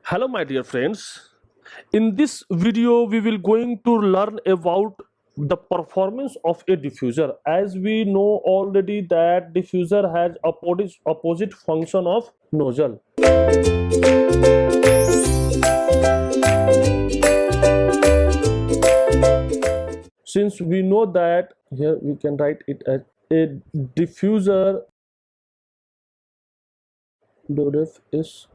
Hello my dear friends, in this video we will going to learn about the performance of a diffuser. As we know already that diffuser has opposite function of nozzle. Since we know that, here we can write it as a diffuser. Dodef is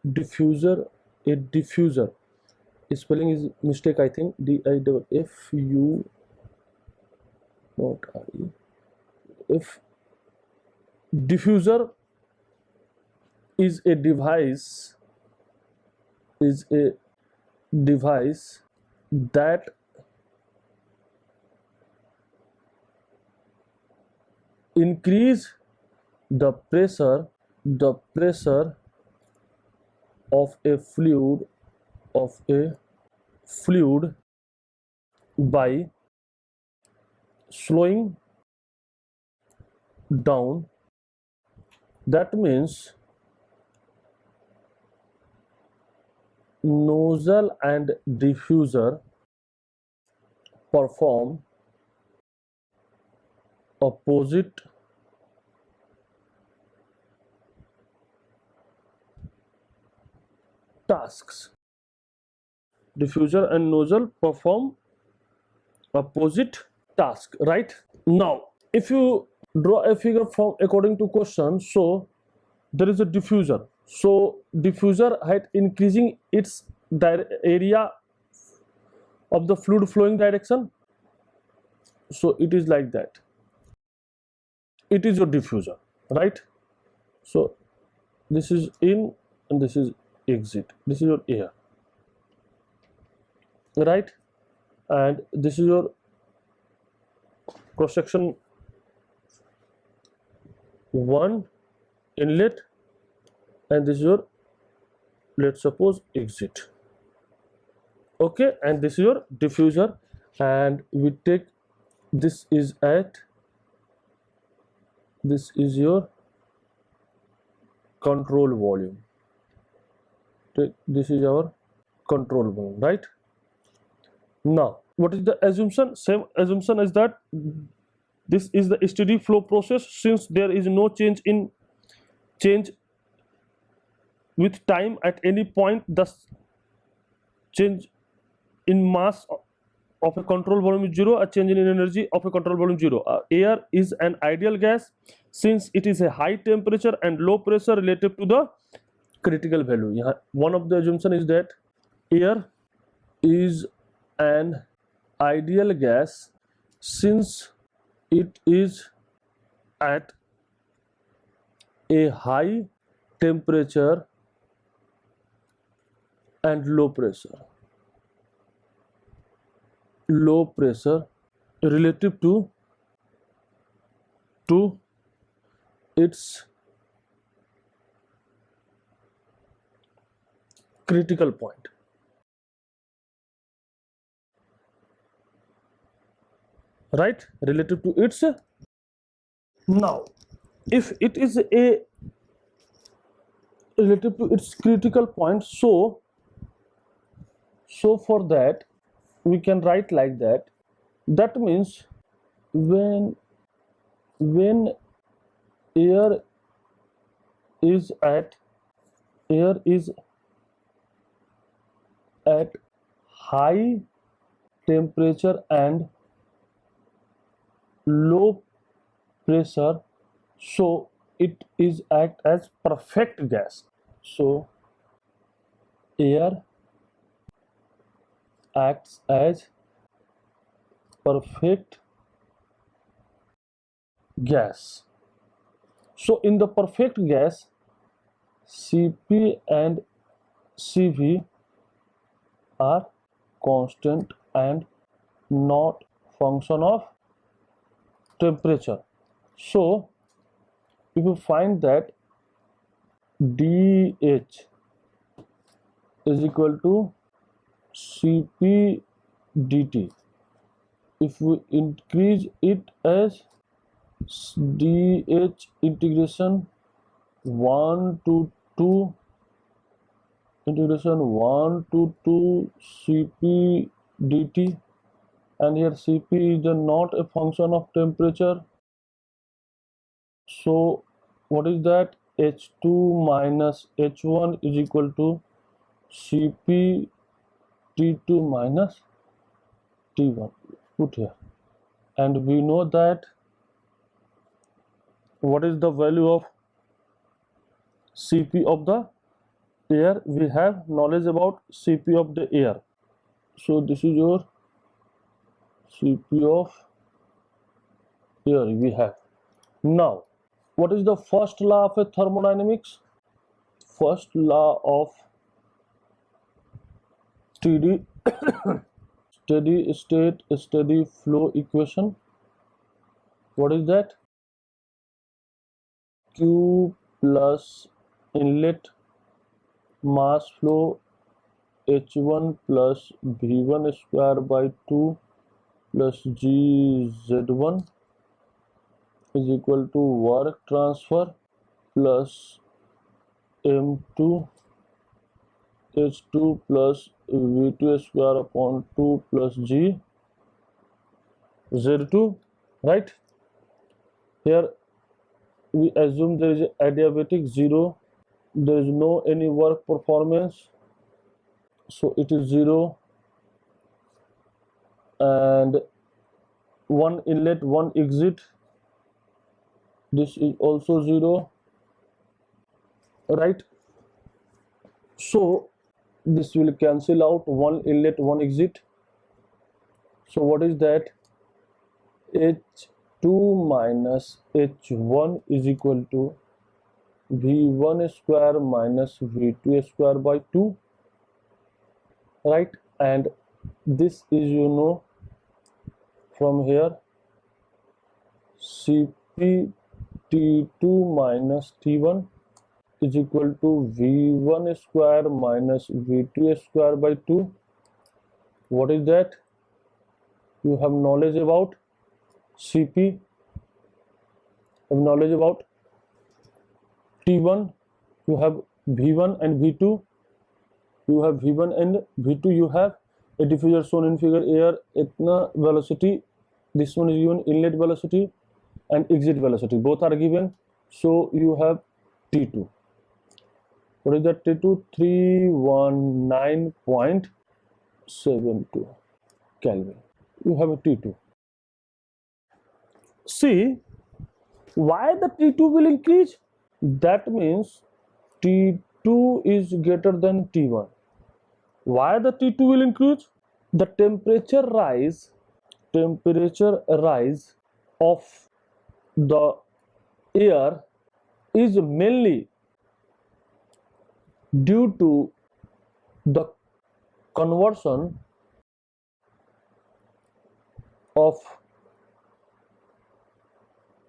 diffuser. A diffuser, spelling is mistake, I think. DIFFU not RE. If diffuser is a device that increase the pressure of a fluid by slowing down. That means nozzle and diffuser perform opposite tasks. Diffuser and nozzle perform opposite task, right? Now if you draw a figure from according to question, so there is a diffuser, so diffuser had increasing its area of the fluid flowing direction, so it is like that. It is your diffuser, right? So this is in and this is exit, this is your air, right? And this is your cross section 1 inlet, and this is your, let's suppose, exit. Okay, and this is your diffuser, and we take this is your control volume. This is our control volume, right? Now what is the assumption? Same assumption is that this is the steady flow process, since there is no change with time at any point. Thus change in mass of a control volume is 0, a change in energy of a control volume 0. Air is an ideal gas since it is a high temperature and low pressure relative to the critical value. One of the assumption is that air is an ideal gas since it is at a high temperature and low pressure relative to its critical point, right? Relative to its. Now if it is a relative to its critical point, so for that we can write like that. That means when air is at high temperature and low pressure, so it is act as perfect gas. So air acts as perfect gas. So in the perfect gas, Cp and Cv are constant and not function of temperature. So if you find that dH is equal to Cp dt, if we increase it as dH integration 1 to 2 integration 1 to 2 Cp dt, and here Cp is not a function of temperature. So what is that? H2 minus H1 is equal to Cp T2 minus T1. Put here, and we know that what is the value of Cp of the air. We have knowledge about Cp of the air. So this is your Cp of air we have. Now, what is the first law of a thermodynamics? First law of steady steady state steady flow equation. What is that? Q plus inlet mass flow H1 plus V1 square by 2 plus GZ1 is equal to work transfer plus M2 H2 plus V2 square upon 2 plus G Z2, right? Here we assume there is a adiabatic 0, there is no any work performance, so it is 0, and one inlet, one exit, this is also 0, right? So this will cancel out, one inlet, one exit. So what is that? H2 minus H1 is equal to V1 square minus V2 square by 2, right? And this is, you know, from here Cp T2 minus T1 is equal to V1 square minus V2 square by 2. What is that? You have knowledge about Cp, have knowledge about T1, you have V1 and V2, you have V1 and V2, you have a diffuser shown in figure air etna velocity, this one is given inlet velocity and exit velocity, both are given. So you have T2. What is that? T2? 319.72 Kelvin. You have a T2. See, why the T2 will increase? That means T2 is greater than T1. Why the T2 will increase? The temperature rise of the air is mainly due to the conversion of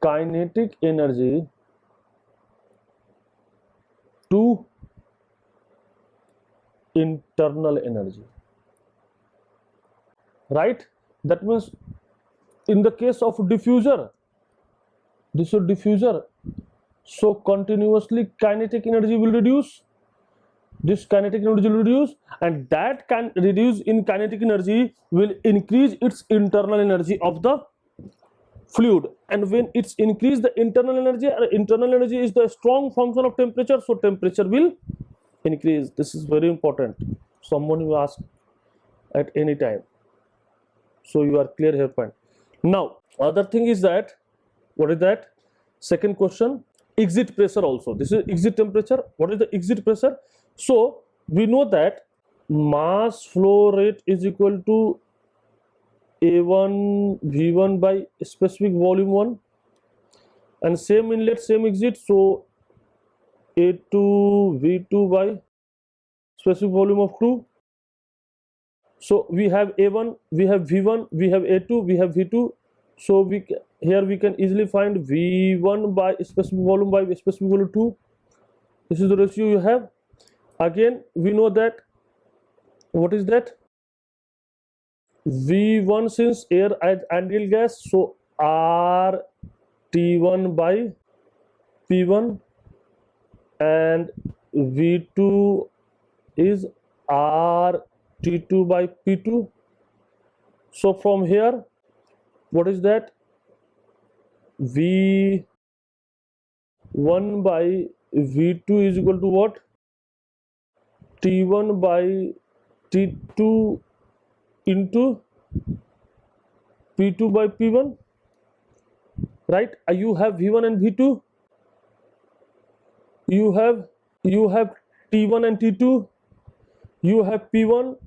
kinetic energy to internal energy, right? That means in the case of diffuser, this is diffuser, so continuously kinetic energy will reduce, this kinetic energy will reduce, and that can reduce in kinetic energy will increase its internal energy of the fluid, and when it's increase the internal energy is the strong function of temperature, so temperature will increase. This is very important, someone will ask at any time, so you are clear here point. Now other thing is that, what is that? Second question, exit pressure also. This is exit temperature. What is the exit pressure? So we know that mass flow rate is equal to A1 V1 by specific volume 1, and same inlet same exit, so A2 V2 by specific volume of 2. So we have A1, we have V1, we have A2, we have V2. So here we can easily find V1 by specific volume by specific volume 2. This is the ratio you have. Again we know that, what is that? V1, since air as ideal gas, so R T1 by P1, and V2 is R T2 by P2. So from here, what is that? V1 by V2 is equal to what? T1 by T2 into P2 by P1, right? You have V1 and V2. You have T1 and T2. You have P1.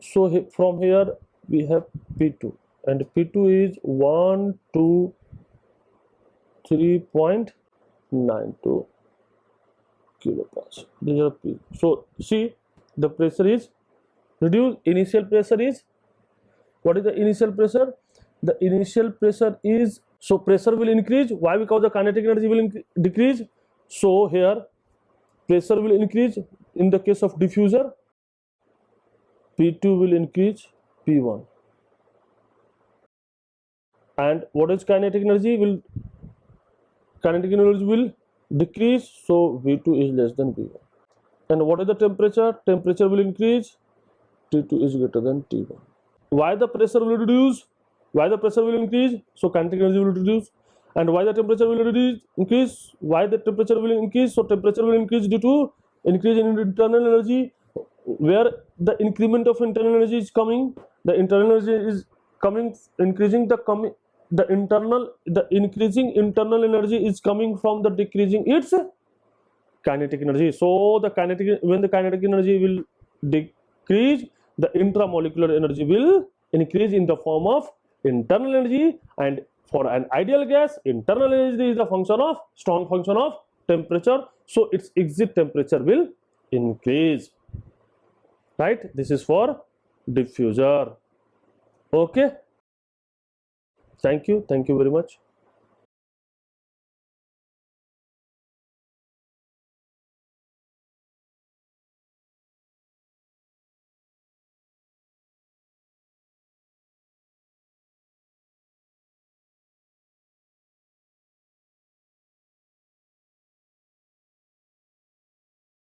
So from here we have P2, and P2 is 1, 2, 3.92 kilopascal. These are P. So see, the pressure is reduced. Initial pressure is, what is the initial pressure? The initial pressure is, so pressure will increase. Why? Because the kinetic energy will decrease. So here pressure will increase. In the case of diffuser, P2 will increase P1. And what is kinetic energy? Kinetic energy will decrease, so V2 is less than V1. And what is the temperature? Temperature will increase, T2 is greater than T1. Why the pressure will reduce? Why the pressure will increase? So kinetic energy will reduce. And why the temperature will increase? Why the temperature will increase? So temperature will increase due to increase in internal energy. Where the increment of internal energy is coming, the internal energy is coming, increasing the increasing internal energy is coming from the decreasing its kinetic energy. So when the kinetic energy will decrease, the intramolecular energy will increase in the form of internal energy. And for an ideal gas, internal energy is a strong function of temperature, so its exit temperature will increase, right? This is for diffuser. Okay, thank you very much.